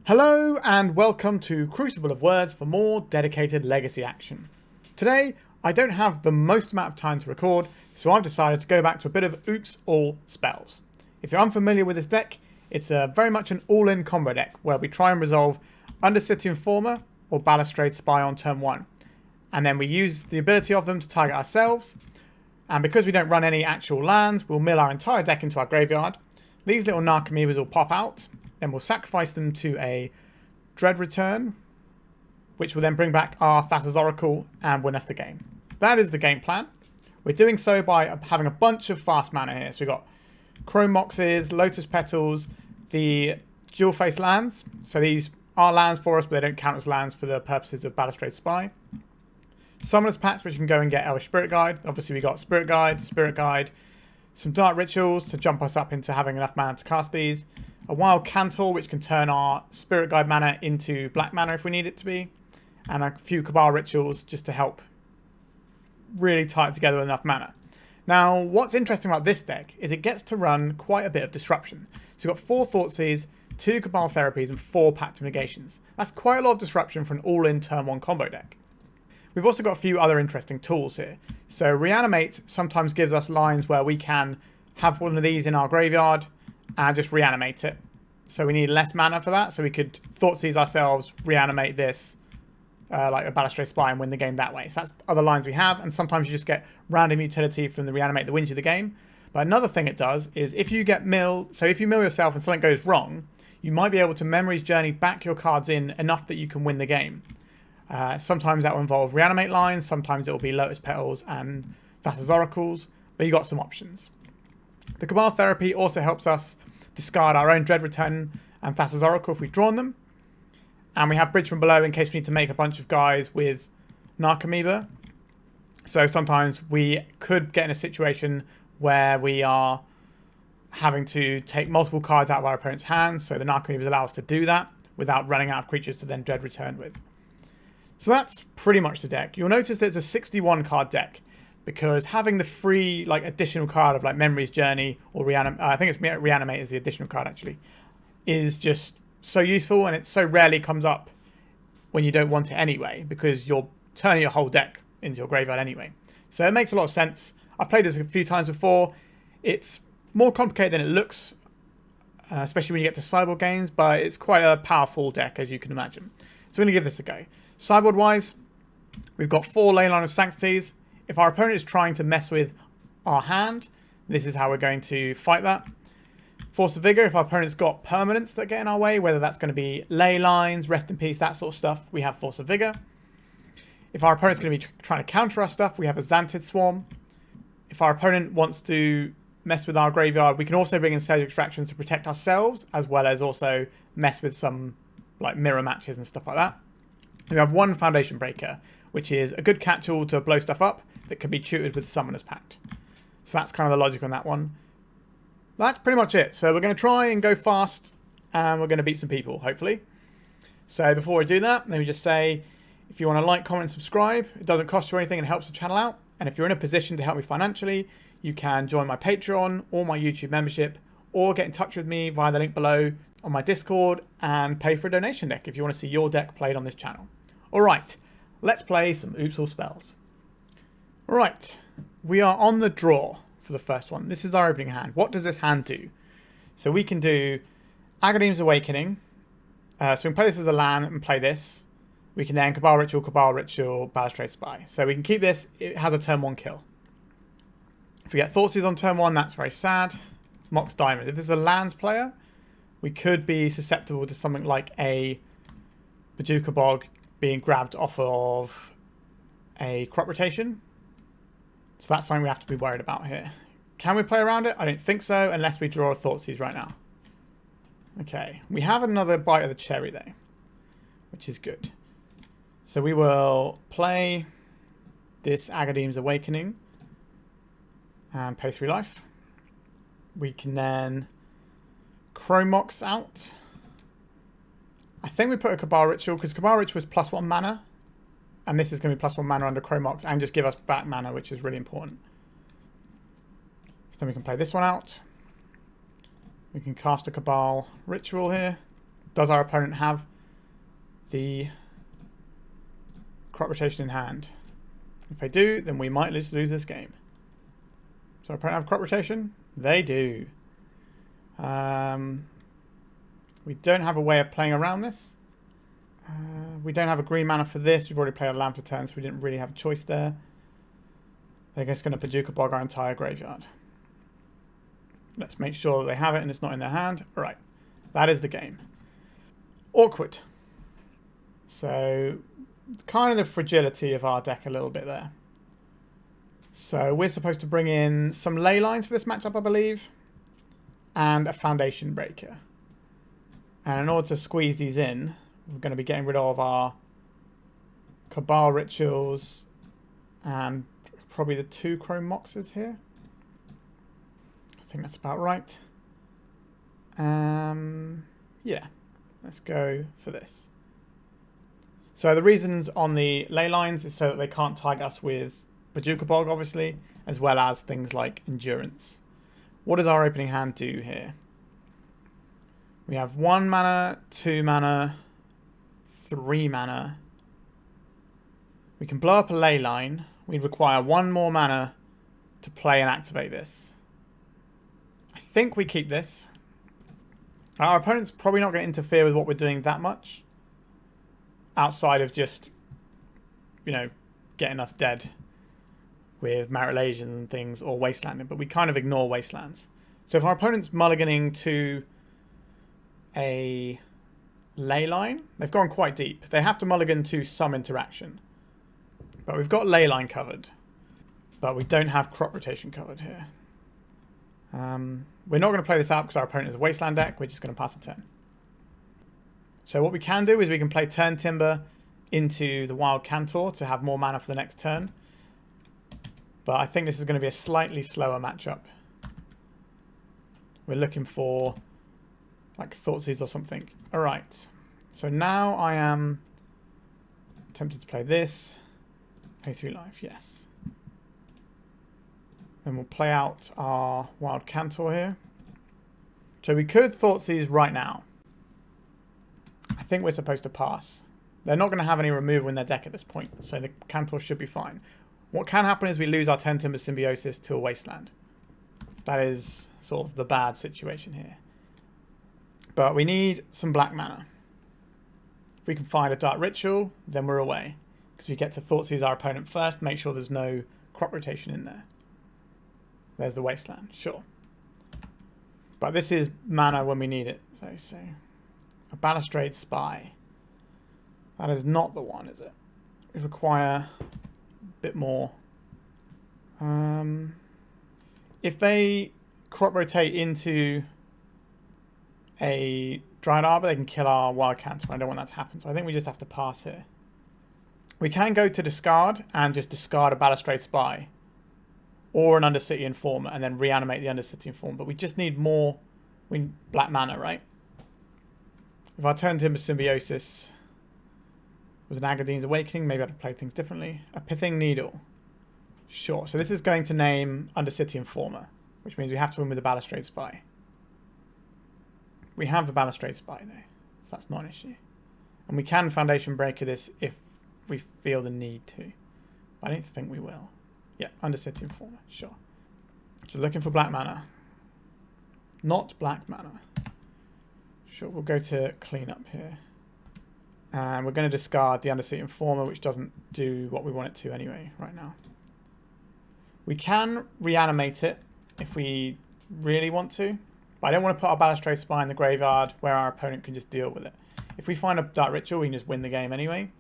Hello and welcome to Crucible of Words for more dedicated legacy action. Today I don't have the most amount of time to record, so I've decided to go back to a bit of oops all spells. If you're unfamiliar with this deck, it's very much an all-in combo deck where we try and resolve Undercity Informer or Balustrade Spy on turn 1. And then we use the ability of them to target ourselves, and because we don't run any actual lands, we'll mill our entire deck into our graveyard. These little Narcomoebas will pop out. Then we'll sacrifice them to a Dread Return, which will then bring back our Thassa's Oracle and win us the game. That is the game plan. We're doing so by having a bunch of fast mana here. So we've got Chrome Moxes, Lotus Petals, the dual face lands. So these are lands for us, but they don't count as lands for the purposes of Balustrade Spy. Summoner's Pact, which you can go and get Elvish Spirit Guide. Obviously we got Spirit Guide, some Dark Rituals to jump us up into having enough mana to cast these. A Wild Cantor, which can turn our Spirit Guide mana into black mana if we need it to be. And a few Cabal Rituals just to help really tie it together with enough mana. Now, what's interesting about this deck is it gets to run quite a bit of disruption. So we've got 4 Thoughtseize, 2 Cabal Therapies, and 4 Pact of Negations. That's quite a lot of disruption for an all-in turn 1 combo deck. We've also got a few other interesting tools here. So Reanimate sometimes gives us lines where we can have one of these in our graveyard and just reanimate it. So we need less mana for that. So we could Thoughtseize ourselves, reanimate this like a Balustrade Spy and win the game that way. So that's other lines we have. And sometimes you just get random utility from the reanimate that wins you the game. But another thing it does is if you get milled, so if you mill yourself and something goes wrong, you might be able to Memory's Journey back your cards in enough that you can win the game. Sometimes that will involve reanimate lines. Sometimes it will be Lotus Petals and Thassa's Oracles. But you got some options. The Cabal Therapy also helps us discard our own Dread Return and Thassa's Oracle if we've drawn them. And we have Bridge from Below in case we need to make a bunch of guys with Narcomoeba. So sometimes we could get in a situation where we are having to take multiple cards out of our opponent's hands. So the Narcomoebas allow us to do that without running out of creatures to then Dread Return with. So that's pretty much the deck. You'll notice that it's a 61 card deck, because having the free additional card of Memory's Journey or Reanimate, I think it's Reanimate is the additional card actually, is just so useful, and it so rarely comes up when you don't want it anyway, because you're turning your whole deck into your graveyard anyway. So it makes a lot of sense. I've played this a few times before. It's more complicated than it looks, especially when you get to sideboard games, but it's quite a powerful deck as you can imagine. So we're going to give this a go. Sideboard wise, we've got 4 Leyline of Sanctities. If our opponent is trying to mess with our hand, this is how we're going to fight that. Force of Vigor, if our opponent's got permanents that get in our way, whether that's going to be ley lines, rest in peace, that sort of stuff, we have Force of Vigor. If our opponent's going to be trying to counter our stuff, we have a Xantid Swarm. If our opponent wants to mess with our graveyard, we can also bring in Sage Extraction to protect ourselves, as well as also mess with some mirror matches and stuff like that. We have 1 Foundation Breaker, which is a good catch-all to blow stuff up that can be tutored with Summoner's Pact. So that's kind of the logic on that one. That's pretty much it. So we're going to try and go fast, and we're going to beat some people, hopefully. So before we do that, let me just say, if you want to like, comment, and subscribe, it doesn't cost you anything and it helps the channel out. And if you're in a position to help me financially, you can join my Patreon or my YouTube membership, or get in touch with me via the link below on my Discord and pay for a donation deck if you want to see your deck played on this channel. Alright, let's play some Oops All Spells. Alright, we are on the draw for the first one. This is our opening hand. What does this hand do? So we can do Agadeem's Awakening. So we can play this as a land and play this. We can then Cabal Ritual, Balustrade Spy. So we can keep this. It has a turn 1 kill. If we get Thoughtseize on turn 1, that's very sad. Mox Diamond. If this is a lands player, we could be susceptible to something like a Bojuka Bog being grabbed off of a crop rotation. So that's something we have to be worried about here. Can we play around it? I don't think so, unless we draw a Thoughtseize right now. Okay, we have another bite of the cherry though, which is good. So we will play this Agadeem's Awakening and pay 3 life. We can then Chrome Mox out. I think we put a Cabal Ritual, because Cabal Ritual is +1 mana. And this is going to be +1 mana under Chrome Mox, and just give us back mana, which is really important. So then we can play this one out. We can cast a Cabal Ritual here. Does our opponent have the crop rotation in hand? If they do, then we might lose this game. Does our opponent have crop rotation? They do. We don't have a way of playing around this. We don't have a green mana for this. We've already played a land for turn, so we didn't really have a choice there. They're just going to Paducah Bog our entire graveyard. Let's make sure that they have it and it's not in their hand. All right, that is the game. Awkward. So, kind of the fragility of our deck a little bit there. So, we're supposed to bring in some ley lines for this matchup, I believe, and a foundation breaker. And in order to squeeze these in, we're going to be getting rid of our Cabal Rituals and probably the 2 Chrome Moxes here. I think that's about right. Yeah, let's go for this. So the reasons on the ley lines is so that they can't target us with Paducah Bog, obviously, as well as things like Endurance. What does our opening hand do here? We have 1 mana, 2 mana, 3 mana. We can blow up a ley line. We'd require 1 more mana to play and activate this. I think we keep this. Our opponent's probably not going to interfere with what we're doing that much. Outside of just, you know, getting us dead with Marit and things or Wastelanding. But we kind of ignore Wastelands. So if our opponent's mulliganing to a ley line, they've gone quite deep. They have to mulligan to some interaction. But we've got ley line covered. But we don't have crop rotation covered here. We're not going to play this out because our opponent is a Wasteland deck. We're just going to pass a turn. So what we can do is we can play Turntimber into the Wild Cantor to have more mana for the next turn. But I think this is going to be a slightly slower matchup. We're looking for like Thoughtseize or something. Alright. So now I am tempted to play this. Pay 3 life, yes. Then we'll play out our Wild Cantor here. So we could Thoughtseize right now. I think we're supposed to pass. They're not going to have any removal in their deck at this point, so the Cantor should be fine. What can happen is we lose our Turntimber Symbiosis to a Wasteland. That is sort of the bad situation here. But we need some black mana. If we can find a Dark Ritual, then we're away. Because we get to Thoughtseize our opponent first, make sure there's no crop rotation in there. There's the Wasteland, sure. But this is mana when we need it. So a Balustrade Spy. That is not the one, is it? We require a bit more. If they crop rotate into a Dryad Arbor, they can kill our Wild Cantor. I don't want that to happen, so I think we just have to pass here. We can go to discard and just discard a Balustrade Spy or an Undercity Informer and then reanimate the Undercity Informer, but we just need more black mana, right? If our Turntimber Symbiosis was an Agadeem's Awakening, maybe I'd have played things differently. A Pithing Needle. Sure, so this is going to name Undercity Informer, which means we have to win with the Balustrade Spy. We have the Balustrade Spy though, so that's not an issue. And we can Foundation Breaker this if we feel the need to. But I don't think we will. Yeah, Undercity Informer, sure. So looking for black mana. Not black mana. Sure, we'll go to cleanup here. And we're going to discard the Undercity Informer, which doesn't do what we want it to anyway right now. We can reanimate it if we really want to. But I don't want to put our Balustrade Spy in the graveyard where our opponent can just deal with it. If we find a Dark Ritual, we can just win the game anyway.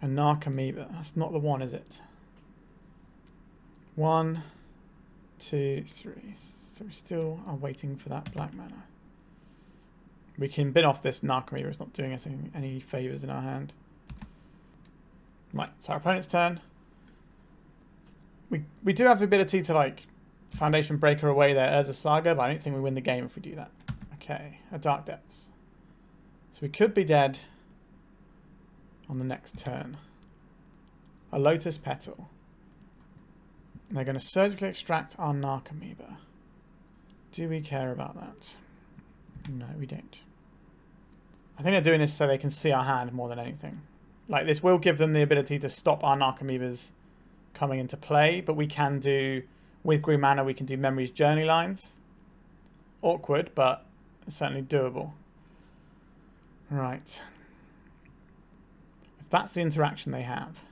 A Narcomoeba. That's not the one, is it? 1, 2, 3. So we still are waiting for that black mana. We can bin off this Narcomoeba. It's not doing us any favours in our hand. Right, it's our opponent's turn. We do have the ability to like Foundation Breaker away their Urza Saga, but I don't think we win the game if we do that. Okay, a Dark Depths. So we could be dead on the next turn. A Lotus Petal. And they're going to surgically extract our Narcomoeba. Do we care about that? No, we don't. I think they're doing this so they can see our hand more than anything. Like, this will give them the ability to stop our Narcomoebas coming into play, but we can do, with green mana, we can do Memory's Journey Lines. Awkward, but certainly doable. Right. If that's the interaction they have.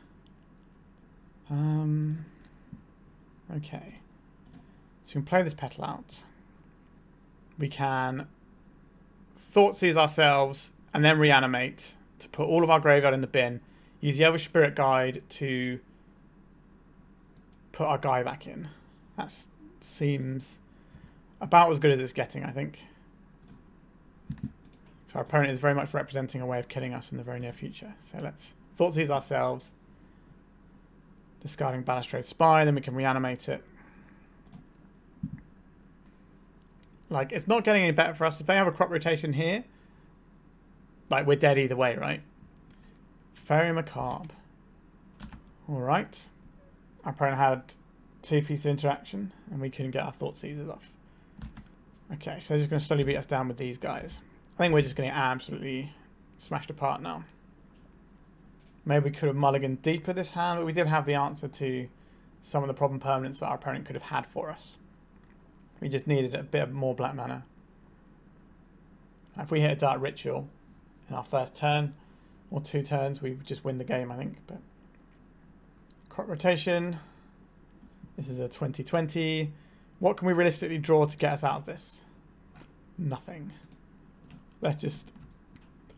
Okay. So we can play this Petal out. We can Thoughtseize ourselves and then Reanimate to put all of our graveyard in the bin. Use the Elvish Spirit Guide to put our guy back in. That seems about as good as it's getting, I think. So our opponent is very much representing a way of killing us in the very near future. So let's Thoughtseize ourselves. Discarding Balustrade Spy, then we can Reanimate it. Like, it's not getting any better for us. If they have a crop rotation here, like, we're dead either way, right? Very macabre. Alright. Our opponent had 2 pieces of interaction, and we couldn't get our Thoughtseizers off. Okay, so they're just going to slowly beat us down with these guys. I think we're just going to get absolutely smashed apart now. Maybe we could have mulliganed deeper this hand, but we did have the answer to some of the problem permanents that our opponent could have had for us. We just needed a bit more black mana. If we hit a Dark Ritual in our first turn, or 2 turns, we just win the game, I think. But crop rotation. This is a 2020. What can we realistically draw to get us out of this? Nothing. Let's just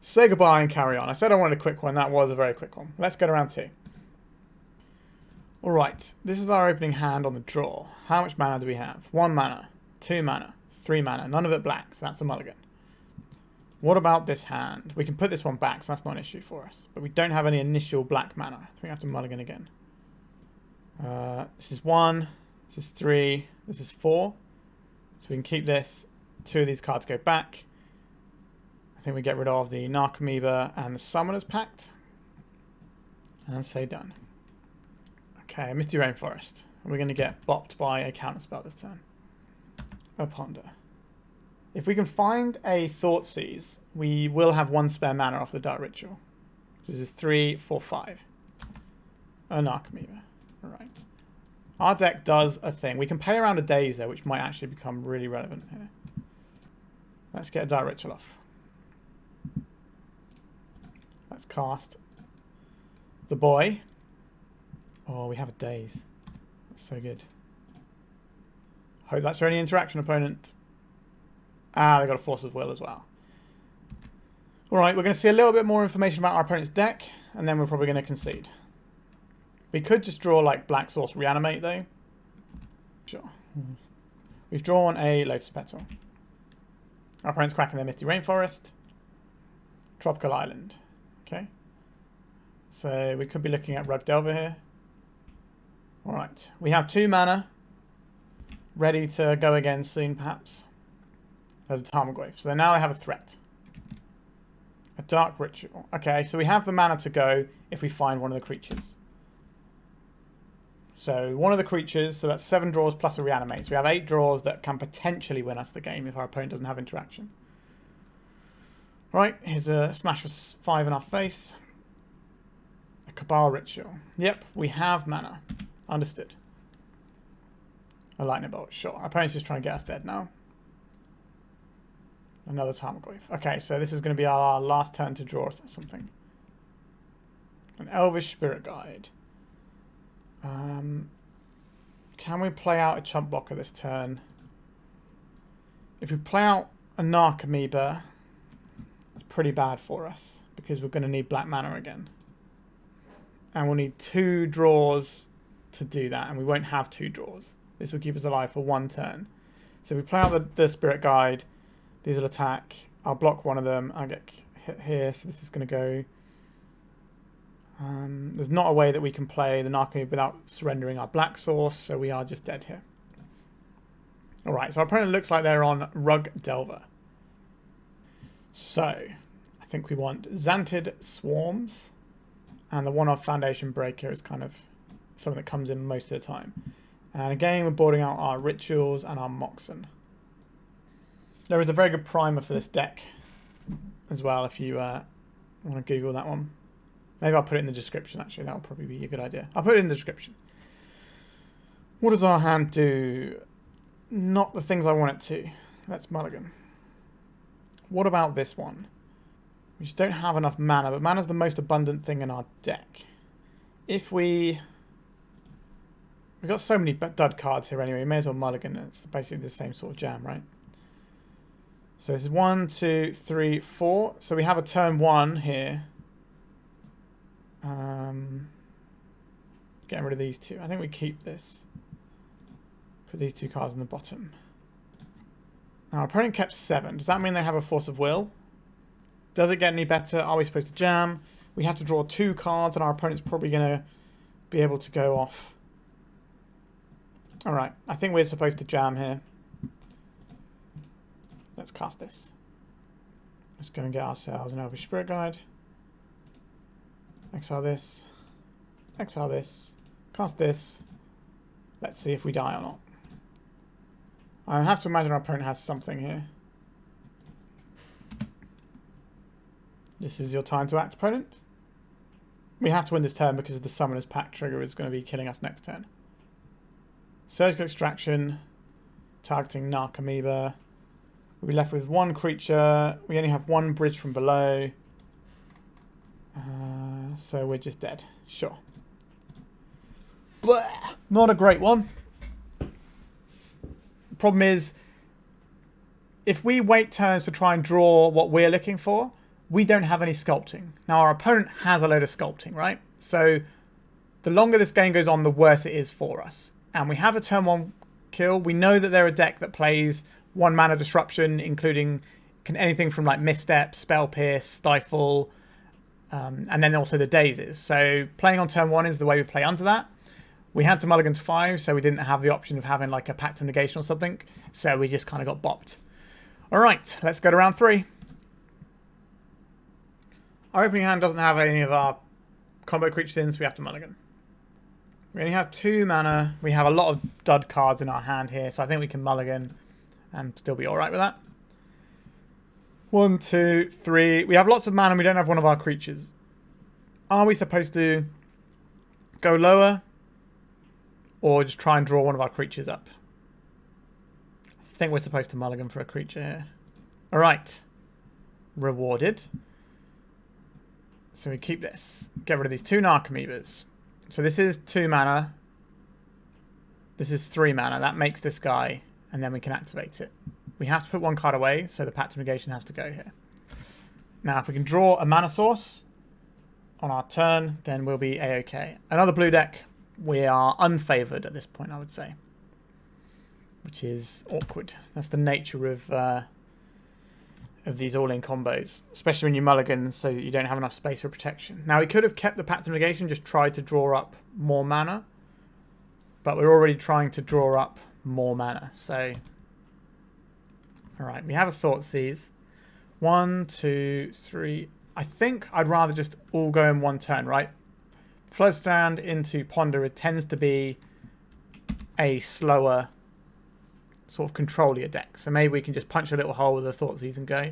say goodbye and carry on. I said I wanted a quick one. That was a very quick one. Let's go to round 2. Alright, this is our opening hand on the draw. How much mana do we have? 1 mana, 2 mana, 3 mana. None of it black, so that's a mulligan. What about this hand? We can put this one back, so that's not an issue for us. But we don't have any initial black mana. So we have to mulligan again. This is 1, this is 3, this is 4. So we can keep this. 2 of these cards go back. I think we get rid of the Narcomoeba and the Summoner's Pact. And say done. Okay, Misty Rainforest. We're going to get bopped by a counterspell this turn. A Ponder. If we can find a Thoughtseize, we will have 1 spare mana off the Dark Ritual. This is 3, 4, 5. A Narcomoeba. Alright. Our deck does a thing. We can play around a Daze there, which might actually become really relevant here. Let's get a Dark Ritual off. Let's cast the boy. Oh, we have a Daze. That's so good. Hope that's your only interaction, opponent. Ah, they got a Force of Will as well. Alright, we're going to see a little bit more information about our opponent's deck, and then we're probably going to concede. We could just draw, like, Black Source Reanimate, though. Sure. We've drawn a Lotus Petal. Our opponent's cracking their Misty Rainforest. Tropical Island. Okay. So we could be looking at Rug Delver here. Alright. We have 2 mana. Ready to go again soon, perhaps. There's a Tarmogoyf. So now they have a threat. A Dark Ritual. Okay, so we have the mana to go if we find one of the creatures. So one of the creatures, so that's 7 draws plus a Reanimate. So we have 8 draws that can potentially win us the game if our opponent doesn't have interaction. Right, here's a smash for 5 in our face. A Cabal Ritual. Yep, we have mana. Understood. A Lightning Bolt, sure. Our opponent's just trying to get us dead now. Another Tarmogoyf. Okay, so this is going to be our last turn to draw something. An Elvish Spirit Guide. Can we play out a chump blocker this turn? If we play out a Narcomoeba, it's pretty bad for us because we're going to need black mana again. And we'll need 2 draws to do that, and we won't have 2 draws. This will keep us alive for 1 turn. So if we play out the Spirit Guide, these will attack. I'll block one of them. I'll get hit here, so this is going to go... there's not a way that we can play the Narcomoeba without surrendering our black source, so we are just dead here. Alright, so our opponent looks like they're on Rug Delver. So, I think we want Xantid Swarms, and the one-off Foundation Breaker is kind of something that comes in most of the time. And again, we're boarding out our Rituals and our Moxen. There is a very good primer for this deck as well if you want to Google that one. Maybe I'll put it in the description, actually. That'll probably be a good idea. I'll put it in the description. What does our hand do? Not the things I want it to. Let's mulligan. What about this one? We just don't have enough mana, but mana's the most abundant thing in our deck. If we've got so many dud cards here anyway, we may as well mulligan. It's basically the same sort of jam, right? So this is 1, 2, 3, 4. So we have a turn 1 here. Getting rid of these two. I think we keep this. Put these two cards in the bottom. Now our opponent kept 7. Does that mean they have a Force of Will? Does it get any better? Are we supposed to jam? We have to draw 2 cards and our opponent's probably going to be able to go off. Alright, I think we're supposed to jam here. Let's cast this. Let's go and get ourselves an Elvish Spirit Guide. Exile this. Exile this. Cast this. Let's see if we die or not. I have to imagine our opponent has something here. This is your time to act, opponent. We have to win this turn because the Summoner's Pact trigger is going to be killing us next turn. Surgical Extraction. Targeting Narcomoeba. We'll be left with 1 creature. We only have 1 bridge from below. So we're just dead. Sure. Blah. Not a great one. The problem is, if we wait turns to try and draw what we're looking for, we don't have any sculpting. Now our opponent has a load of sculpting, right? So the longer this game goes on, the worse it is for us. And we have a turn 1 kill. We know that they're a deck that plays 1 mana disruption, including anything from like Misstep, Spell Pierce, Stifle, and then also the Daisies. So playing on turn 1 is the way we play under that. We had to mulligan to 5, so we didn't have the option of having like a Pact of Negation or something. So we just kind of got bopped. All right, let's go to round 3. Our opening hand doesn't have any of our combo creatures in, so we have to mulligan. We only have 2 mana. We have a lot of dud cards in our hand here, so I think we can mulligan and still be all right with that. 1, 2, 3. We have lots of mana and we don't have one of our creatures. Are we supposed to go lower or just try and draw one of our creatures up? I think we're supposed to mulligan for a creature here. All right. Rewarded. So we keep this. Get rid of these 2 Narcomoebas. So this is 2 mana. This is 3 mana. That makes this guy, and then we can activate it. We have to put 1 card away, so the Pact of Negation has to go here. Now, if we can draw a mana source on our turn, then we'll be A-OK. Another blue deck, we are unfavoured at this point, I would say. Which is awkward. That's the nature of these all-in combos. Especially when you mulligan, so that you don't have enough space for protection. Now, we could have kept the Pact of Negation, just tried to draw up more mana. But we're already trying to draw up more mana, so... Alright, we have a Thoughtseize. 1, 2, 3. I think I'd rather just all go in one turn, right? Floodstrand into Ponder, it tends to be a slower sort of controllier deck. So maybe we can just punch a little hole with a Thoughtseize and go.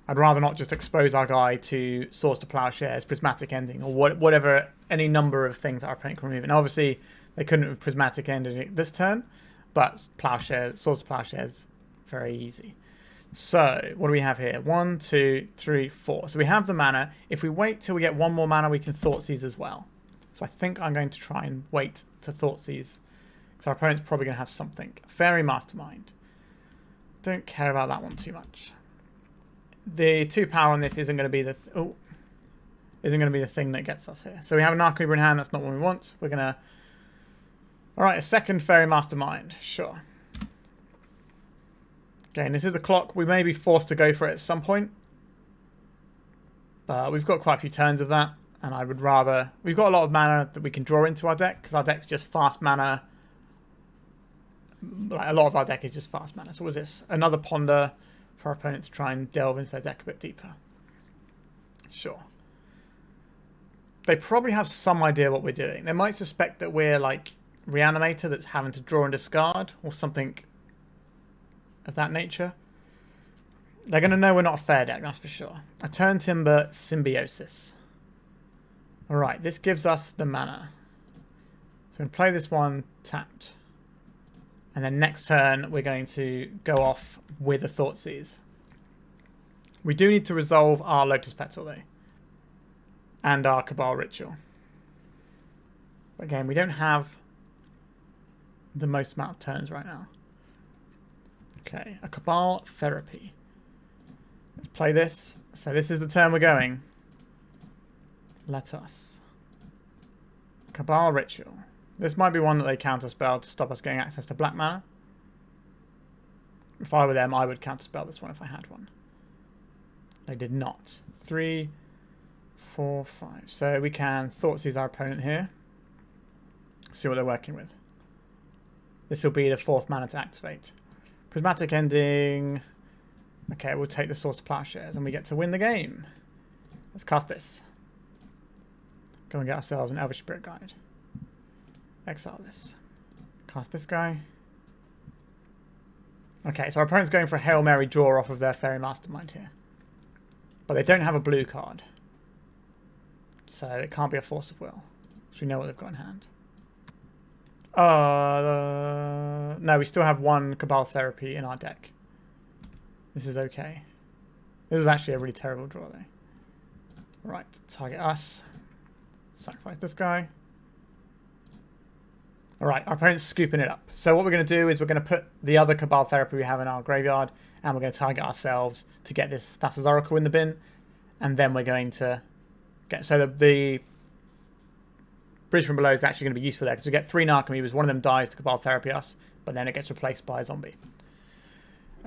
I'd rather not just expose our guy to Swords to Plowshares, Prismatic Ending, or whatever, any number of things our opponent can remove. And obviously, they couldn't have Prismatic Ended it this turn, but Plowshares, Swords to Plowshares, very easy. So, what do we have here? 1, 2, 3, 4. So we have the mana. If we wait till we get 1 more mana, we can Thoughtseize as well. So I think I'm going to try and wait to Thoughtseize, because our opponent's probably going to have something. Fairy Mastermind. Don't care about that one too much. The 2 power on this isn't going to be the thing that gets us here. So we have a Narcomoeba in hand. That's not what we want. We're going to... Alright, a second Fairy Mastermind. Sure. Okay, and this is a clock. We may be forced to go for it at some point. But we've got quite a few turns of that. And I would rather... We've got a lot of mana that we can draw into our deck, because our deck's just fast mana. Like, a lot of our deck is just fast mana. So what is this? Another Ponder for our opponent to try and delve into their deck a bit deeper. Sure. They probably have some idea what we're doing. They might suspect that we're like Reanimator that's having to draw and discard, or something of that nature. They're going to know we're not a fair deck, that's for sure. A Turntimber Symbiosis. Alright, this gives us the mana. So we're going to play this one tapped. And then next turn, we're going to go off with a Thoughtseize. We do need to resolve our Lotus Petal, though. And our Cabal Ritual. But again, we don't have the most amount of turns right now. Okay, a Cabal Therapy. Let's play this. So this is the turn we're going. Let us. Cabal Ritual. This might be one that they counterspell to stop us getting access to black mana. If I were them, I would counterspell this one if I had one. They did not. 3, 4, 5. So we can Thoughtseize our opponent here. See what they're working with. This will be the 4th mana to activate. Prismatic Ending. Okay, we'll take the Source to Plowshares and we get to win the game. Let's cast this. Go and get ourselves an Elvish Spirit Guide. Exile this. Cast this guy. Okay, so our opponent's going for a Hail Mary draw off of their Fairy Mastermind here. But they don't have a blue card. So it can't be a Force of Will. So we know what they've got in hand. No, we still have one Cabal Therapy in our deck. This is okay. This is actually a really terrible draw though. Right, target us. Sacrifice this guy. Alright, our opponent's scooping it up. So what we're going to do is we're going to put the other Cabal Therapy we have in our graveyard and we're going to target ourselves to get this Thassa's Oracle in the bin. And then we're going to get... So the Bridge from Below is actually going to be useful there because we get 3 Narcomoebas. One of them dies to Cabal Therapy us, but then it gets replaced by a zombie.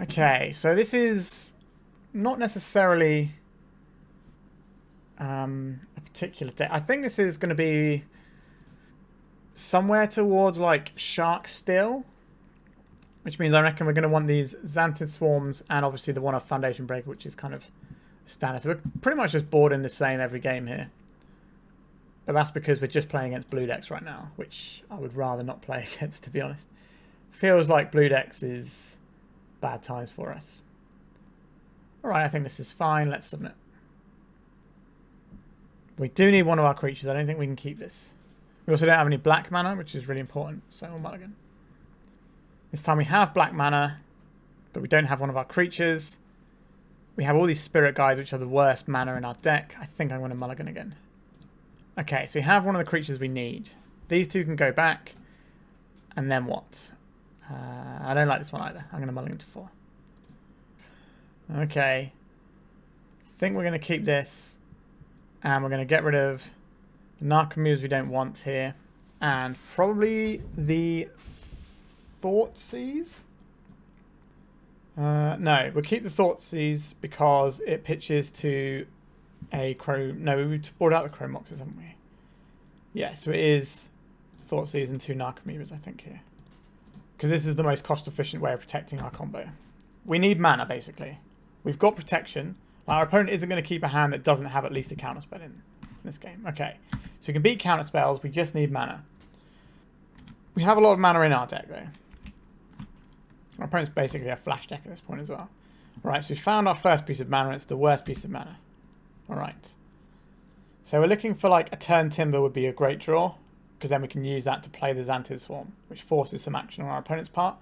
Okay, so this is not necessarily a particular deck. I think this is going to be somewhere towards like Shark Still, which means I reckon we're going to want these Xantid Swarms and obviously the one of Foundation Breaker, which is kind of standard. So we're pretty much just boarding the same every game here. But that's because we're just playing against blue decks right now, which I would rather not play against, to be honest. Feels like blue decks is bad times for us. Alright, I think this is fine. Let's submit. We do need one of our creatures. I don't think we can keep this. We also don't have any black mana, which is really important. So we'll mulligan. This time we have black mana, but we don't have one of our creatures. We have all these spirit guides, which are the worst mana in our deck. I think I'm going to mulligan again. Okay, so we have one of the creatures we need. These two can go back. And then what? I don't like this one either. I'm going to mulligan to 4. Okay. I think we're going to keep this. And we're going to get rid of the Narcomoebas we don't want here. And probably the Thoughtseize? No, we'll keep the Thoughtseize because it pitches to a Chrome... No, we've brought out the Chrome Moxes, haven't we? Yeah, so it is Thoughtseize and 2 Narcomoebas, I think, here. Because this is the most cost-efficient way of protecting our combo. We need mana, basically. We've got protection. Our opponent isn't going to keep a hand that doesn't have at least a counterspell in this game. Okay, so we can beat counterspells, we just need mana. We have a lot of mana in our deck, though. Our opponent's basically a flash deck at this point as well. Alright, so we found our first piece of mana, and it's the worst piece of mana. Alright. So we're looking for like a Turntimber would be a great draw, because then we can use that to play the Xantid Swarm, which forces some action on our opponent's part.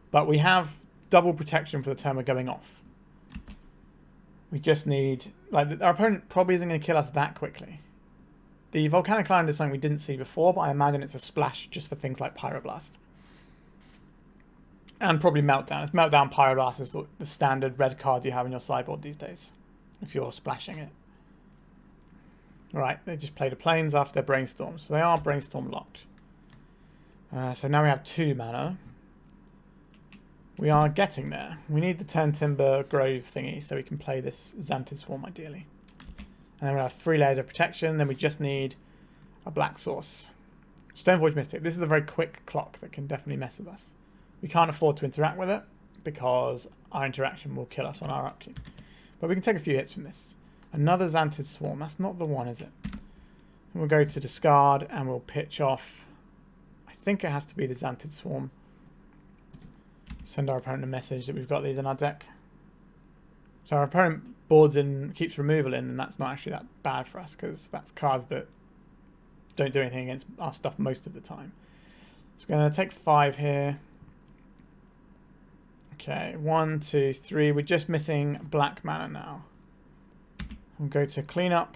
But we have double protection for the turn we're going off. We just need... Like, our opponent probably isn't going to kill us that quickly. The Volcanic Island is something we didn't see before, but I imagine it's a splash just for things like Pyroblast. And probably Meltdown. It's Meltdown, Pyroblast is the standard red card you have in your sideboard these days, if you're splashing it. Right, they just played a Plains after their Brainstorm, so they are Brainstorm locked. So now we have 2 mana. We are getting there. We need the Turntimber Grove thingy so we can play this Xantid Swarm ideally. And then we have 3 layers of protection, then we just need a black source. Stoneforge Mystic. This is a very quick clock that can definitely mess with us. We can't afford to interact with it because our interaction will kill us on our upkeep. But we can take a few hits from this. Another Xantid Swarm. That's not the one, is it? And we'll go to discard and we'll pitch off. I think it has to be the Xantid Swarm. Send our opponent a message that we've got these in our deck. So our opponent boards in, keeps removal in, and that's not actually that bad for us because that's cards that don't do anything against our stuff most of the time. It's going to take 5 here. Okay, 1, 2, 3. We're just missing black mana now. We'll go to cleanup.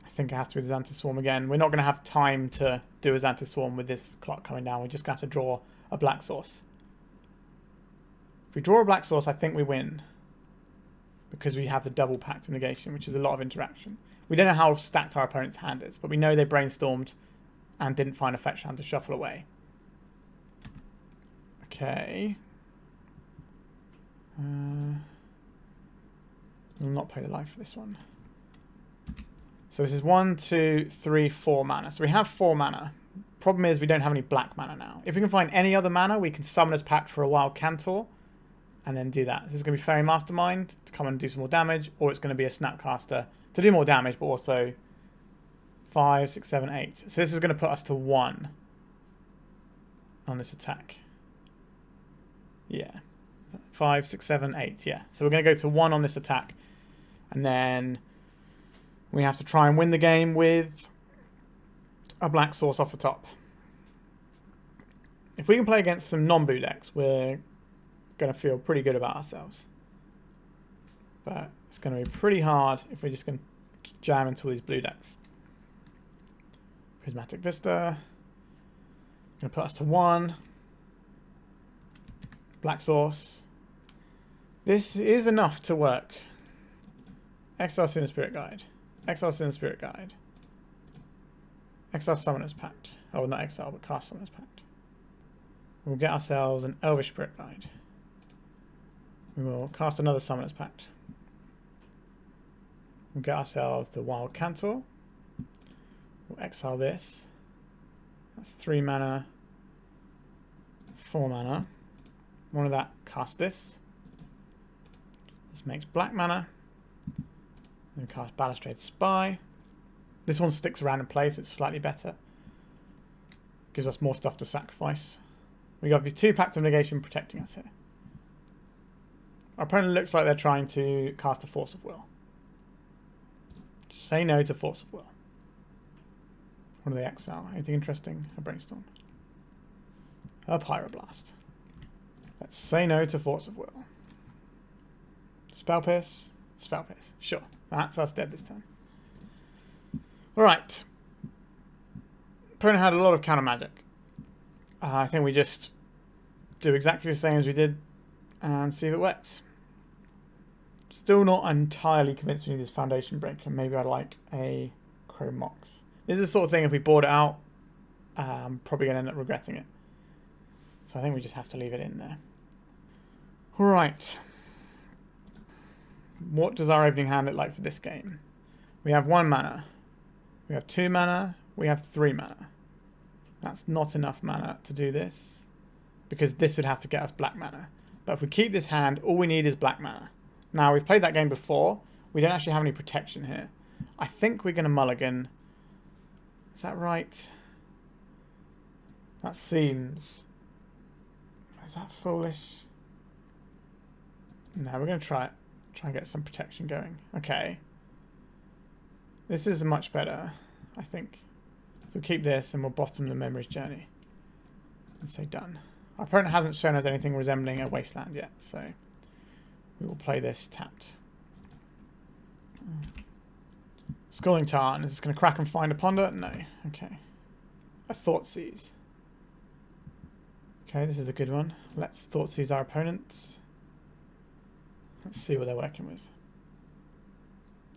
I think it has to be the Xantid Swarm again. We're not going to have time to do a Xantid Swarm with this clock coming down. We're just going to have to draw a black source. If we draw a black source, I think we win. Because we have the double Pact of Negation, which is a lot of interaction. We don't know how stacked our opponent's hand is, but we know they brainstormed and didn't find a fetch hand to shuffle away. Okay. We'll not play the life for this one. So this is 1, 2, 3, 4 mana. So we have 4 mana. Problem is we don't have any black mana now. If we can find any other mana, we can summon as Pact for a Wild Cantor and then do that. This is going to be Fairy Mastermind to come and do some more damage, or it's going to be a Snapcaster to do more damage, but also 5, 6, 7, 8. So this is going to put us to 1 on this attack. Yeah. 5, 6, 7, 8. Yeah. So we're going to go to 1 on this attack. And then we have to try and win the game with a black source off the top. If we can play against some non-blue decks, we're going to feel pretty good about ourselves. But it's going to be pretty hard if we're just going to jam into all these blue decks. Prismatic Vista. Going to put us to 1. Black source. This is enough to work. Exile Sinner Spirit Guide. Exile Sinner Spirit Guide. Exile Summoner's Pact. Oh, not exile, but cast Summoner's Pact. We'll get ourselves an Elvish Spirit Guide. We will cast another Summoner's Pact. We'll get ourselves the Wild Cantor. We'll exile this. That's 3 mana. 4 mana. One of that, cast this. This makes black mana. Then cast Balustrade Spy. This one sticks around in place, so it's slightly better. Gives us more stuff to sacrifice. We got these 2 Pact of Negation protecting us here. Our opponent looks like they're trying to cast a Force of Will. Say no to Force of Will. What do they exile? Anything interesting? A Brainstorm. A Pyroblast. Let's say no to Force of Will. Spell Pierce. Spell Pierce. Sure. That's us dead this turn. Alright. Opponent had a lot of counter magic. I think we just do exactly the same as we did and see if it works. Still not entirely convinced we need this Foundation Breaker. Maybe I'd like a Chrome Mox. This is the sort of thing, if we board it out, I'm probably going to end up regretting it. So I think we just have to leave it in there. Alright. What does our opening hand look like for this game? We have 1 mana. We have 2 mana. We have 3 mana. That's not enough mana to do this, because this would have to get us black mana. But if we keep this hand, all we need is black mana. Now, we've played that game before. We don't actually have any protection here. I think we're going to mulligan. Is that right? That seems... Is that foolish? No, we're going to try it. Try and get some protection going. Okay. This is much better, I think. So we'll keep this and we'll bottom the Memory's Journey. And say done. Our opponent hasn't shown us anything resembling a Wasteland yet, so we will play this tapped. Scalding Tarn. Is this going to crack and find a Ponder? No. Okay. A Thoughtseize. Okay, this is a good one. Let's Thoughtseize our opponents. Let's see what they're working with.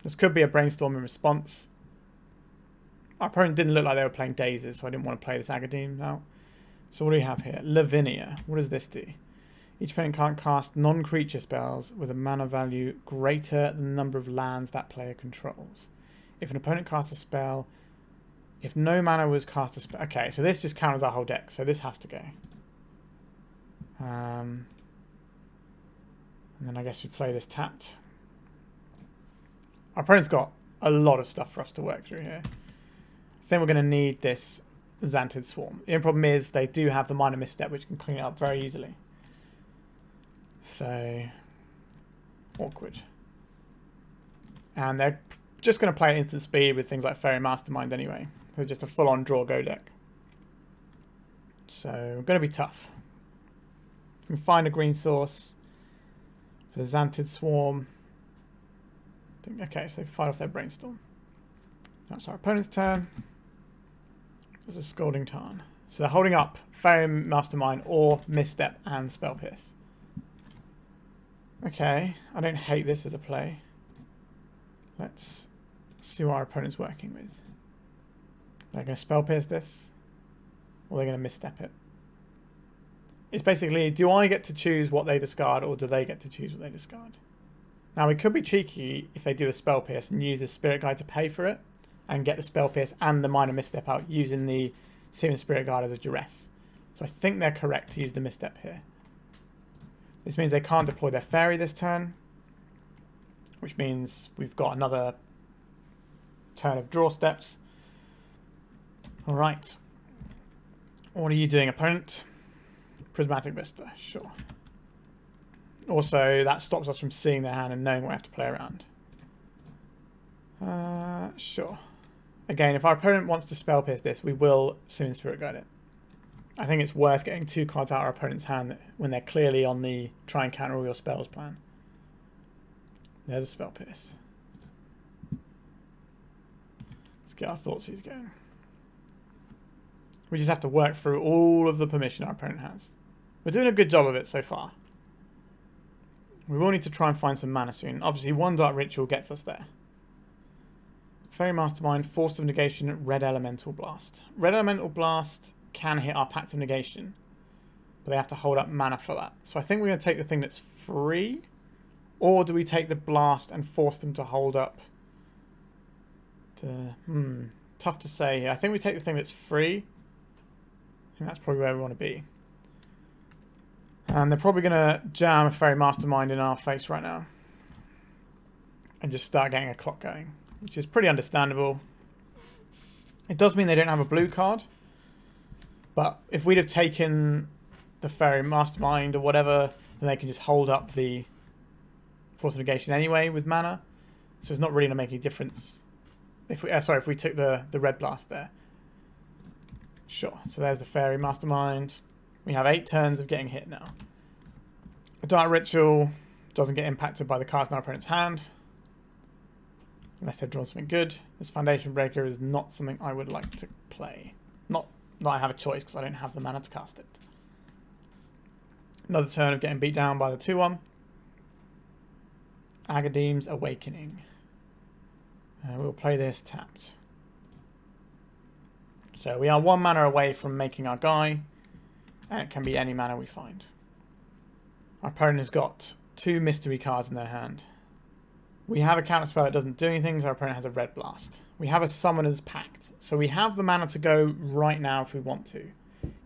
This could be a Brainstorm in response. Our opponent didn't look like they were playing Daisies, so I didn't want to play this Agadeem out. So what do we have here? Lavinia. What does this do? Each opponent can't cast non-creature spells with a mana value greater than the number of lands that player controls. If an opponent casts a spell, if no mana was cast a spell... Okay, so this just counters our whole deck, so this has to go. And then I guess we play this tapped. Our opponent's got a lot of stuff for us to work through here. I think we're going to need this Xantid Swarm. The only problem is they do have the Minor Misstep, which can clean it up very easily. So Awkward. And they're just going to play at instant speed with things like Fairy Mastermind anyway. So just a full-on draw-go deck. So, going to be tough. We can find a green source for the Xantid Swarm. Okay, so they fight off their Brainstorm. That's our opponent's turn. There's a Scalding Tarn. So they're holding up Fairy Mastermind or Misstep and Spell Pierce. Okay, I don't hate this as a play. Let's see what our opponent's working with. They're going to Spell Pierce this, or they're going to Misstep it. It's basically, do I get to choose what they discard, or do they get to choose what they discard? Now, it could be cheeky if they do a Spell Pierce and use the Spirit Guide to pay for it, and get the Spell Pierce and the minor Misstep out using the Simian Spirit Guide as a duress. So I think they're correct to use the Misstep here. This means they can't deploy their Fairy this turn, which means we've got another turn of draw steps. Alright. What are you doing, opponent? Prismatic Vista, sure. Also, that stops us from seeing their hand and knowing what we have to play around. Sure. Again, if our opponent wants to Spell Pierce this, we will Simian Spirit Guide it. I think it's worth getting 2 cards out of our opponent's hand when they're clearly on the try and counter all your spells plan. There's a Spell Pierce. Let's get our Thoughtseize going. We just have to work through all of the permission our opponent has. We're doing a good job of it so far. We will need to try and find some mana soon. Obviously, 1 Dark Ritual gets us there. Fairy Mastermind, Force of Negation, Red Elemental Blast. Red Elemental Blast can hit our Pact of Negation, but they have to hold up mana for that. So I think we're going to take the thing that's free, or do we take the Blast and force them to hold up? Tough to say here. I think we take the thing that's free. I think that's probably where we want to be. And they're probably going to jam a Fairy Mastermind in our face right now. And just start getting a clock going, which is pretty understandable. It does mean they don't have a blue card. But if we'd have taken the Fairy Mastermind or whatever, then they can just hold up the Force of Negation anyway with mana. So it's not really going to make any difference. If we took the Red Blast there. Sure, so there's the Fairy Mastermind. We have 8 turns of getting hit now. The Dark Ritual doesn't get impacted by the cards in our opponent's hand. Unless they've drawn something good. This Foundation Breaker is not something I would like to play. Not that I have a choice because I don't have the mana to cast it. Another turn of getting beat down by the 2-1. Agadeem's Awakening. We'll play this tapped. So we are 1 mana away from making our guy. And it can be any mana we find. Our opponent has got 2 mystery cards in their hand. We have a counterspell that doesn't do anything, so our opponent has a Red Blast. We have a Summoner's Pact. So we have the mana to go right now if we want to.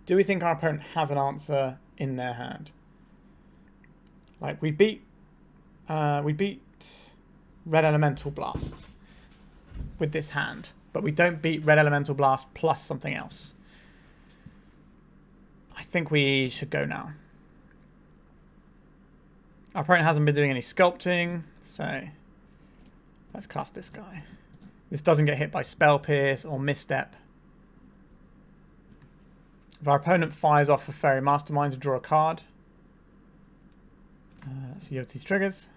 Do we think our opponent has an answer in their hand? Like, we beat Red Elemental Blast with this hand, but we don't beat Red Elemental Blast plus something else. I think we should go now. Our opponent hasn't been doing any sculpting, so let's cast this guy. This doesn't get hit by Spell Pierce or Misstep. If our opponent fires off a Fairy Mastermind to draw a card, let's see Yoti's triggers.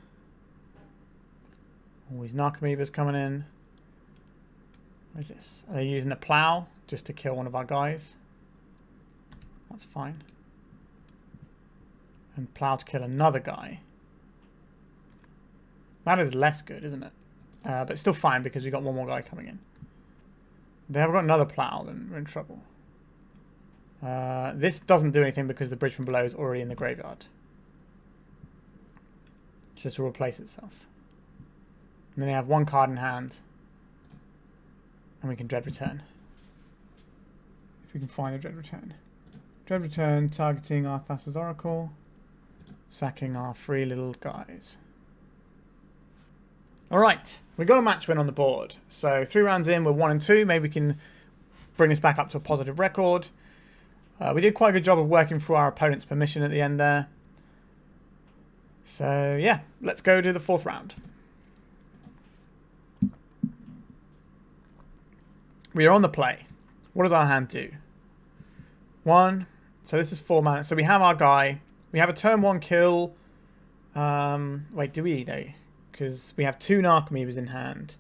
Always Narcomoeba's coming in. What is this? Are they using the plow just to kill one of our guys? That's fine. And plow to kill another guy. That is less good, isn't it? But it's still fine because we've got 1 more guy coming in. They have got another plow, then we're in trouble. This doesn't do anything because the Bridge from Below is already in the graveyard. Just to replace itself. And then they have 1 card in hand. And we can Dread Return. If we can find a Dread Return. Dread Return, targeting our Thassa's Oracle. Sacking our 3 little guys. Alright, we got a match win on the board. So 3 rounds in, we're 1 and 2. Maybe we can bring this back up to a positive record. We did quite a good job of working through our opponent's permission at the end there. So yeah, let's go to the 4th round. We are on the play. What does our hand do? 1. So this is 4 mana. So we have our guy. We have a turn 1 kill. Wait, do we though? Because we have 2 Narcomoebas in hand.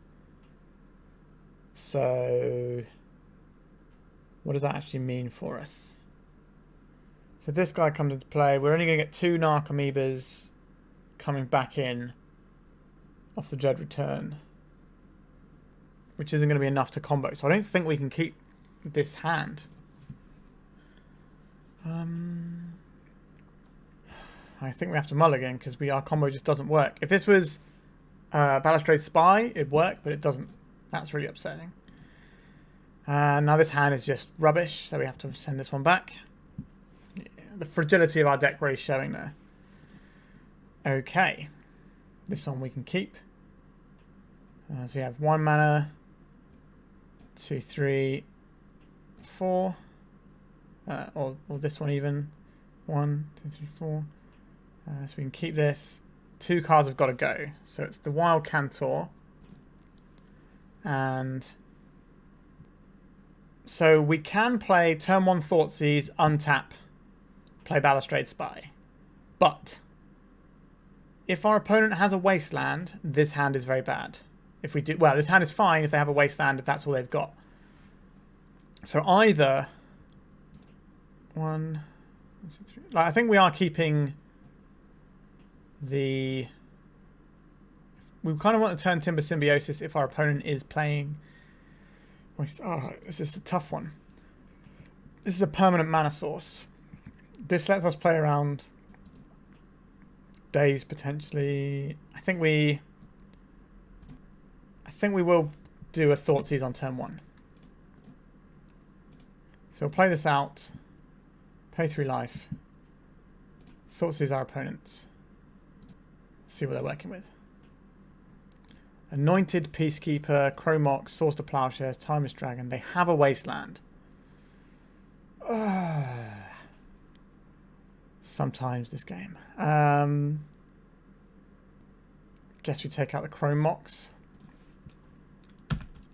So what does that actually mean for us? So this guy comes into play. We're only going to get 2 Narcomoebas coming back in off the Dread Return, which isn't going to be enough to combo. So I don't think we can keep this hand. I think we have to mulligan because our combo just doesn't work. If this was Balustrade Spy, it'd work, but it doesn't. That's really upsetting. Now this hand is just rubbish, so we have to send this one back. Yeah, the fragility of our deck really showing there. Okay. This one we can keep. So we have 1 mana, 2, 3, 4. Or this one even. 1, 2, 3, 4. So we can keep this. 2 cards have got to go. So it's the Wild Cantor. And so we can play turn 1 Thoughtseize, untap, play Balustrade Spy. But if our opponent has a wasteland, this hand is very bad. If we do, well, this hand is fine if they have a wasteland, if that's all they've got. So either 1, 2, 3. Like, I think we are keeping the. We kind of want the Turntimber Symbiosis if our opponent is playing. Oh, this is a tough one. This is a permanent mana source. This lets us play around days potentially. I think we will do a Thoughtseize on turn 1. So we'll play this out. Pay 3 life. Thoughtseize our opponents. See what they're working with. Anointed Peacekeeper, Chrome Mox, Source to Plowshares, Timeless Dragon. They have a wasteland. Sometimes this game. Guess we take out the Chrome Mox.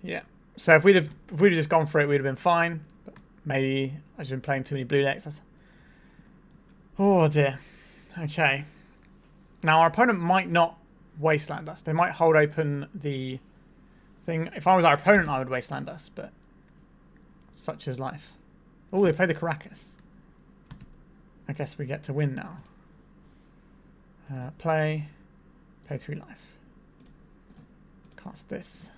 Yeah. So if we'd have just gone for it, we'd have been fine. But maybe I've been playing too many blue decks. Oh dear. Okay. Now our opponent might not wasteland us. They might hold open the thing. If I was our opponent, I would wasteland us, but such is life. Oh, they play the Caracas. I guess we get to win now. Pay 3 life. Cast this.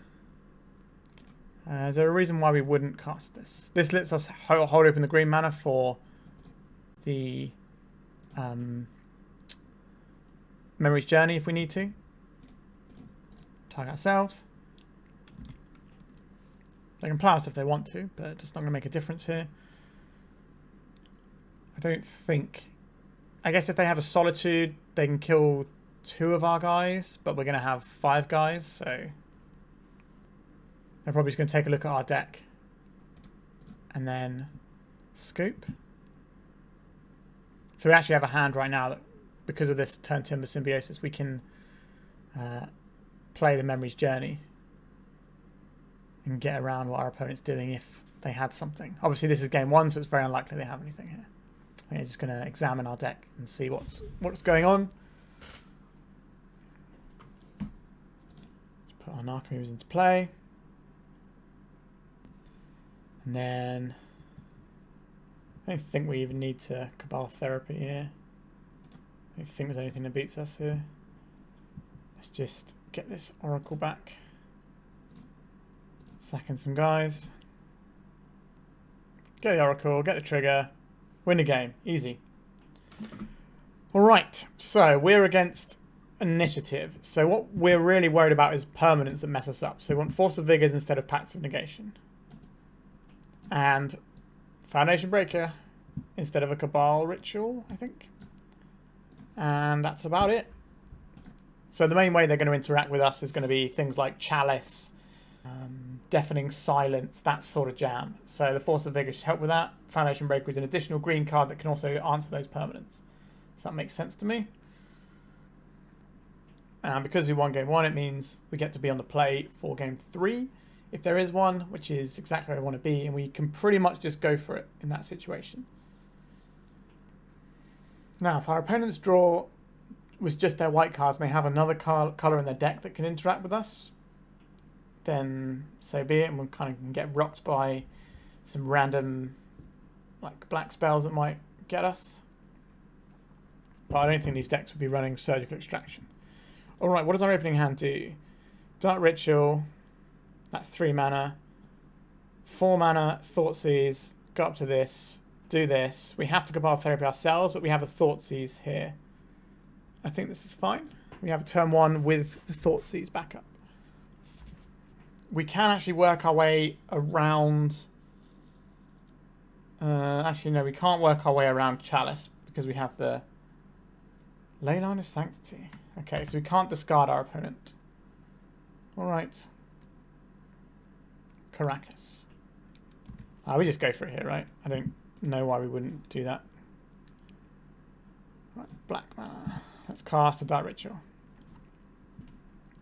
Is there a reason why we wouldn't cast this? This lets us hold open the green mana for the Memory's Journey if we need to. Target ourselves. They can plow us if they want to, but it's not going to make a difference here. I don't think. I guess if they have a Solitude, they can kill 2 of our guys, but we're going to have 5 guys, so they're probably just going to take a look at our deck and then scoop. So we actually have a hand right now that, because of this Turntimber Symbiosis, we can play the Memory's Journey and get around what our opponent's doing if they had something. Obviously, this is game 1, so it's very unlikely they have anything here. We're just going to examine our deck and see what's going on. Let's put our Narcomoebas into play. And then I don't think we even need to Cabal Therapy here. I don't think there's anything that beats us here. Let's just get this Oracle back. Sack in some guys. Get the Oracle, get the trigger, win the game. Easy. Alright, so we're against initiative. So what we're really worried about is permanents that mess us up. So we want Force of Vigors instead of Pact of Negation. And Foundation Breaker instead of a Cabal Ritual, I think. And that's about it. So the main way they're going to interact with us is going to be things like Chalice, Deafening Silence, that sort of jam. So the Force of Vigor should help with that. Foundation Breaker is an additional green card that can also answer those permanents. Does that make sense to me? And because we won game 1, it means we get to be on the play for game 3, if there is one, which is exactly where I want to be, and we can pretty much just go for it in that situation. Now, if our opponent's draw was just their white cards and they have another colour in their deck that can interact with us, then so be it, and we'll kind of get rocked by some random like black spells that might get us. But I don't think these decks would be running Surgical Extraction. Alright, what does our opening hand do? Dark Ritual, that's 3 mana. 4 mana, Thoughtseize, go up to this, do this. We have to Cabal Therapy ourselves, but we have a Thoughtseize here. I think this is fine. We have a turn 1 with the Thoughtseize backup. We can actually work our way around... actually, no, we can't work our way around Chalice because we have the Leyline of Sanctity. Okay, so we can't discard our opponent. Alright. Caracas. We just go for it here, right? I don't know why we wouldn't do that. Right, black mana. Let's cast a Dark Ritual.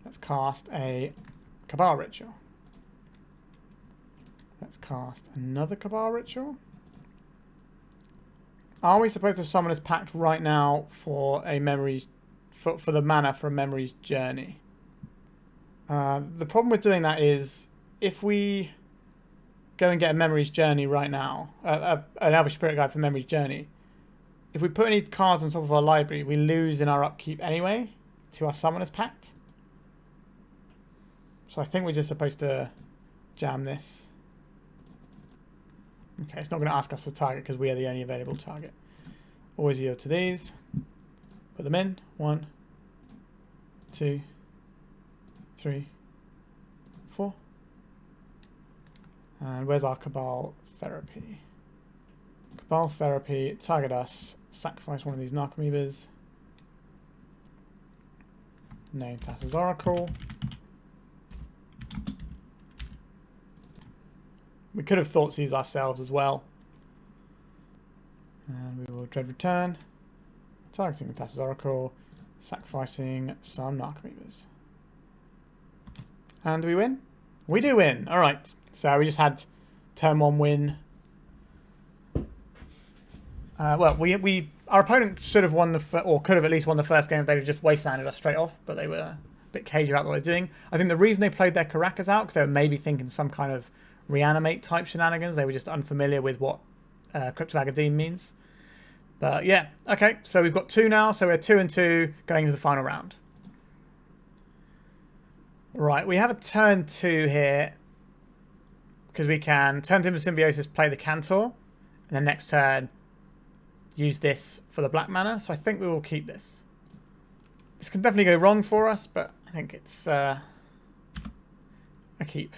Let's cast a Cabal Ritual. Let's cast another Cabal Ritual. Are we supposed to summon this Pact right now for a Memory's... for the mana for a Memory's Journey? The problem with doing that is if we go and get a Memory's Journey right now, an Elvish Spirit Guide for Memory's Journey, if we put any cards on top of our library, we lose in our upkeep anyway to our Summoner's Pact. So I think we're just supposed to jam this. Okay, it's not going to ask us to target because we are the only available target. Always yield to these. Put them in. 1, 2, 3, 4. And where's our Cabal Therapy? Cabal Therapy, target us, sacrifice one of these Narcomoebas. Name Thassa's Oracle. We could have Thoughtseize ourselves as well. And we will Dread Return. Targeting Thassa's Oracle. Sacrificing some Narcomoebas. And do we win? We do win. Alright. So we just had turn 1 win. Well, our opponent should have won or could have at least won the first game if they had just wastelanded us straight off, but they were a bit cagey about what they're doing. I think the reason they played their Caracas out, because they were maybe thinking some kind of Reanimate type shenanigans. They were just unfamiliar with what Crypt of Agadeem means. But yeah, okay, so we've got 2 now, so we're 2 and 2 going into the final round. Right, we have a turn 2 here because we can Turntimber Symbiosis, play the Cantor, and then next turn use this for the black mana. So I think we will keep this. This can definitely go wrong for us, but I think it's a keep.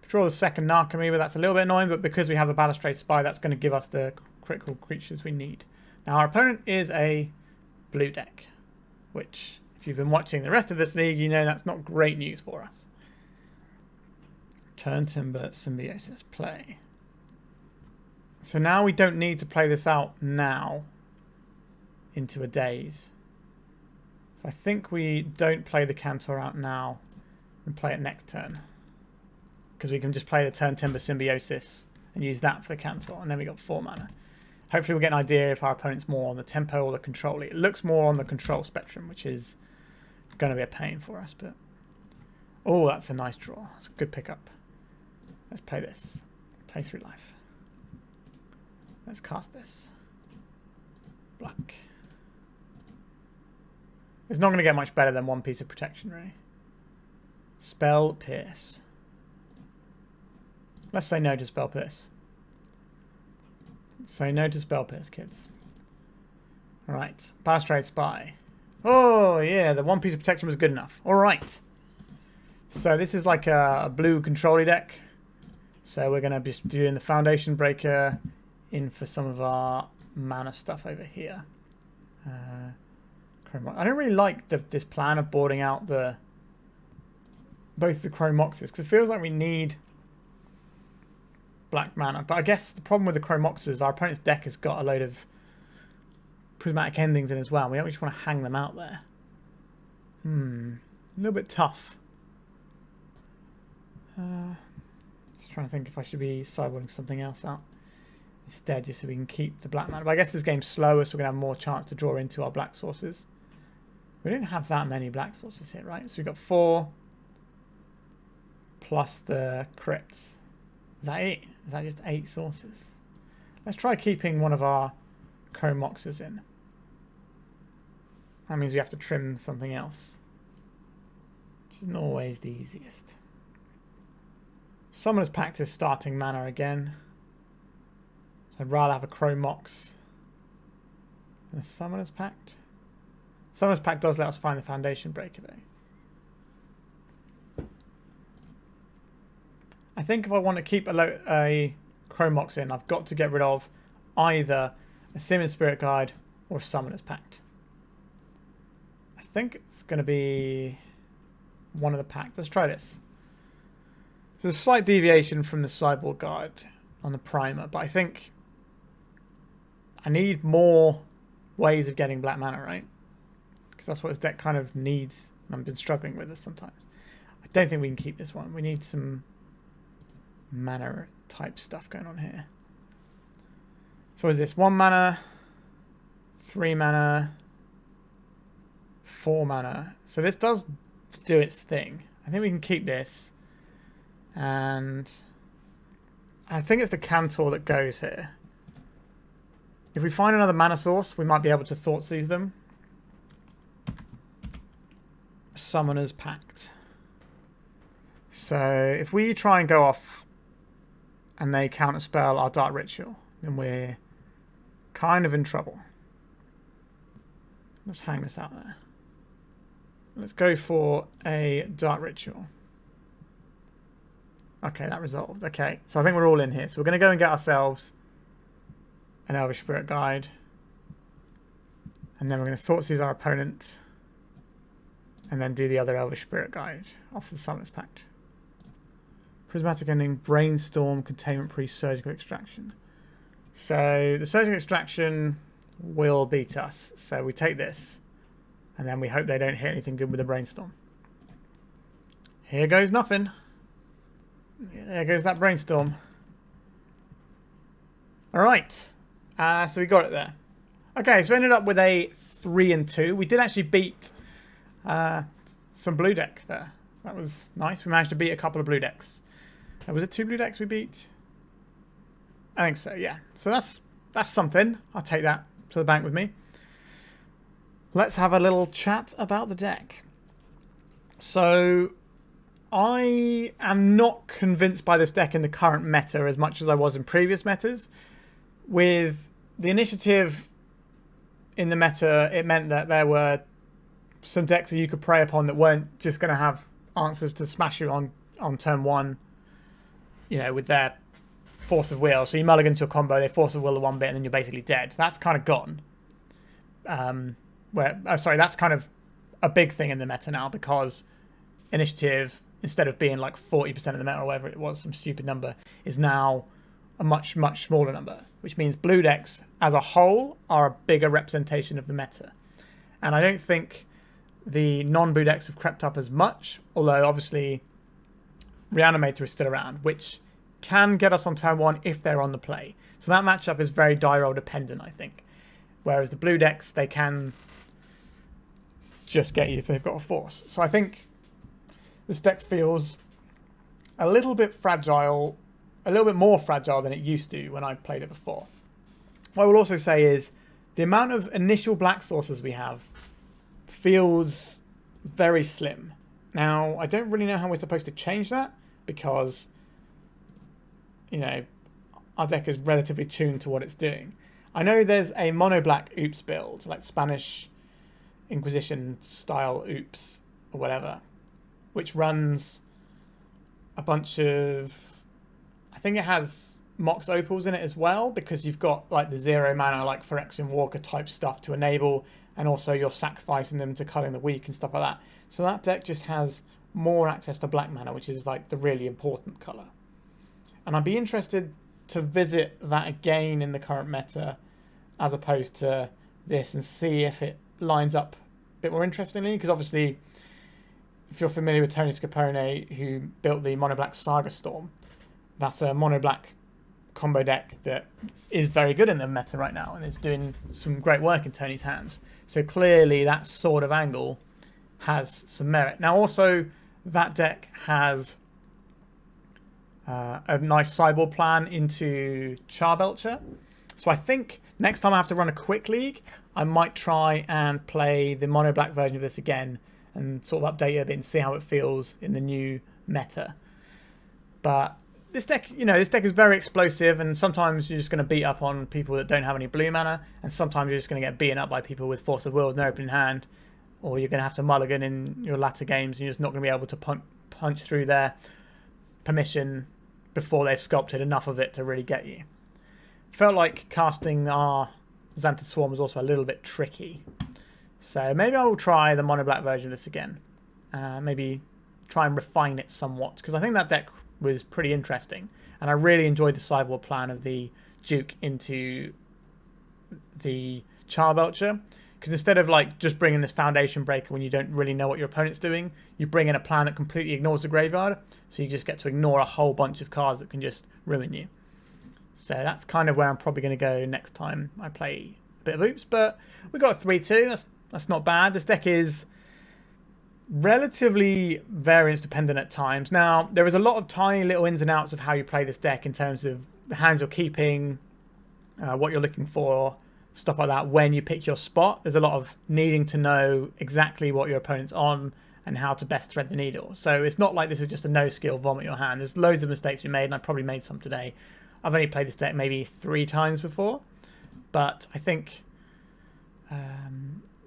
Draw the second Narcomoeba, that's a little bit annoying, but because we have the Balustrade Spy, that's going to give us the critical creatures we need. Now our opponent is a blue deck, which if you've been watching the rest of this league, you know that's not great news for us. Turntimber Symbiosis, play. So now we don't need to play this out now into a daze. So I think we don't play the Cantor out now and play it next turn. Because we can just play the Turntimber Symbiosis and use that for the Cantor, and then we got 4 mana. Hopefully we'll get an idea if our opponent's more on the tempo or the control. It looks more on the control spectrum, which is going to be a pain for us. But oh, that's a nice draw. That's a good pickup. Let's play this. Play through life. Let's cast this. Black. It's not going to get much better than 1 piece of protection, really. Spell Pierce. Let's say no to Spell Pierce. Say no to Spell Pierce, kids. Alright. Balustrade Spy. Oh, yeah. The 1 piece of protection was good enough. Alright. So this is like a blue control deck. So we're going to be doing the Foundation Breaker in for some of our mana stuff over here. Chrome Mox. I don't really like this plan of boarding out both the Chrome Moxes, because it feels like we need black mana. But I guess the problem with the Chrome Moxes, our opponent's deck has got a load of prismatic endings in as well. We don't just want to hang them out there. A little bit tough. Just trying to think if I should be sideboarding something else out instead, just so we can keep the black mana. But I guess this game's slower, so we're going to have more chance to draw into our black sources. We didn't have that many black sources here, right? So we've got 4 plus the crits. Is that it? Is that just 8 sources? Let's try keeping one of our Chrome Moxes in. That means we have to trim something else, which isn't always the easiest. Summoner's Pact is starting mana again. So I'd rather have a Chrome Mox than a Summoner's Pact. Summoner's Pact does let us find the Foundation Breaker though. I think if I want to keep a Chrome Mox in, I've got to get rid of either a Simian Spirit Guide or a Summoner's Pact. I think it's going to be one of the packs. Let's try this. So there's a slight deviation from the sideboard guide on the primer, but I think I need more ways of getting black mana, right? Because that's what this deck kind of needs, and I've been struggling with this sometimes. I don't think we can keep this one. We need some mana type stuff going on here. So what is this? 1 mana, 3 mana, 4 mana. So this does do its thing. I think we can keep this. And I think it's the Cantor that goes here. If we find another mana source, we might be able to Thoughtseize them. Summoner's Pact. So if we try and go off and they counterspell our Dark Ritual, then we're kind of in trouble. Let's hang this out there. Let's go for a Dark Ritual. Okay, that resolved. Okay, so I think we're all in here. So we're going to go and get ourselves an Elvish Spirit Guide. And then we're going to Thoughtseize our opponent. And then do the other Elvish Spirit Guide off the Summoner's Pact. Prismatic Ending, Brainstorm, Containment Priest, Surgical Extraction. So the Surgical Extraction will beat us. So we take this. And then we hope they don't hit anything good with the Brainstorm. Here goes nothing. There goes that Brainstorm. Alright. So we got it there. Okay, so we ended up with a 3-2. We did actually beat some blue deck there. That was nice. We managed to beat a couple of blue decks. Was it 2 blue decks we beat? I think so, yeah. So that's something. I'll take that to the bank with me. Let's have a little chat about the deck. So I am not convinced by this deck in the current meta as much as I was in previous metas. With the initiative in the meta, it meant that there were some decks that you could prey upon that weren't just going to have answers to smash you on turn 1, you know, with their Force of Will. So you mulligan to a combo, they Force of Will the 1 bit, and then you're basically dead. That's kind of gone. That's kind of a big thing in the meta now, because initiative, instead of being like 40% of the meta or whatever it was, some stupid number, is now a much, much smaller number, which means blue decks as a whole are a bigger representation of the meta. And I don't think the non-blue decks have crept up as much, although obviously Reanimator is still around, which can get us on turn 1 if they're on the play. So that matchup is very die roll dependent, I think. Whereas the blue decks, they can just get you if they've got a force. So I think this deck feels a little bit fragile, a little bit more fragile than it used to when I played it before. What I will also say is the amount of initial black sources we have feels very slim. Now, I don't really know how we're supposed to change that, because, you know, our deck is relatively tuned to what it's doing. I know there's a mono black oops build, like Spanish Inquisition style oops or whatever, which runs a bunch of, I think it has Mox Opals in it as well, because you've got like the 0 mana like Phyrexian Walker type stuff to enable, and also you're sacrificing them to Culling the Weak and stuff like that. So that deck just has more access to black mana, which is like the really important colour. And I'd be interested to visit that again in the current meta as opposed to this, and see if it lines up bit more interestingly, because obviously, if you're familiar with Tony Scapone, who built the Mono Black Saga Storm, that's a Mono Black combo deck that is very good in the meta right now and is doing some great work in Tony's hands. So clearly that sort of angle has some merit. Now also that deck has a nice sideboard plan into Charbelcher. So I think next time I have to run a quick league, I might try and play the mono black version of this again and sort of update it a bit and see how it feels in the new meta. But this deck, this deck is very explosive, and sometimes you're just going to beat up on people that don't have any blue mana, and sometimes you're just going to get beaten up by people with Force of Will with no opening hand, or you're going to have to mulligan in your latter games, and you're just not going to be able to punch through their permission before they've sculpted enough of it to really get you. Felt like casting our Xantid Swarm was also a little bit tricky. So maybe I will try the mono black version of this again. Maybe try and refine it somewhat, because I think that deck was pretty interesting. And I really enjoyed the sideboard plan of the Duke into the Charbelcher. Because instead of like just bringing this Foundation Breaker when you don't really know what your opponent's doing, you bring in a plan that completely ignores the graveyard. So you just get to ignore a whole bunch of cards that can just ruin you. So that's kind of where I'm probably going to go next time I play a bit of Oops. But we got a 3-2. That's not bad. This deck is relatively variance dependent at times. Now, there is a lot of tiny little ins and outs of how you play this deck in terms of the hands you're keeping, what you're looking for, stuff like that. When you pick your spot, there's a lot of needing to know exactly what your opponent's on and how to best thread the needle. So it's not like this is just a no-skill vomit your hand. There's loads of mistakes we made, and I probably made some today. I've only played this deck maybe 3 times before, but I think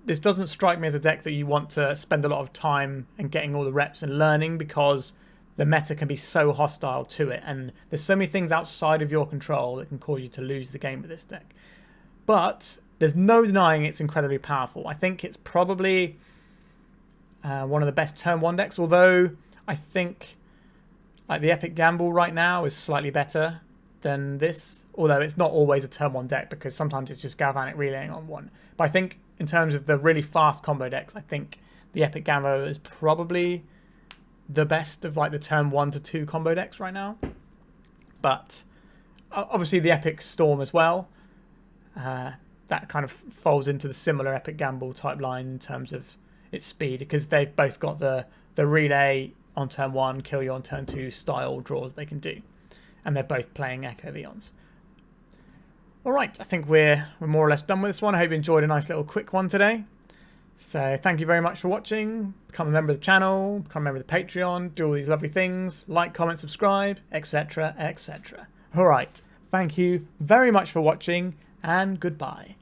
this doesn't strike me as a deck that you want to spend a lot of time and getting all the reps and learning, because the meta can be so hostile to it, and there's so many things outside of your control that can cause you to lose the game with this deck. But there's no denying it's incredibly powerful. I think it's probably one of the best turn 1 decks, although I think like the Epic Gamble right now is slightly better than this, although it's not always a turn 1 deck, because sometimes it's just Galvanic Relaying on 1. But I think in terms of the really fast combo decks, I think the Epic Gamble is probably the best of like the turn 1 to 2 combo decks right now. But obviously the Epic Storm as well, that kind of falls into the similar Epic Gamble type line in terms of its speed, because they've both got the relay on turn 1, kill you on turn 2 style draws they can do. And they're both playing Echo Vions. Alright, I think we're more or less done with this one. I hope you enjoyed a nice little quick one today. So thank you very much for watching. Become a member of the channel, become a member of the Patreon, do all these lovely things, like, comment, subscribe, etc, etc. Alright, thank you very much for watching, and goodbye.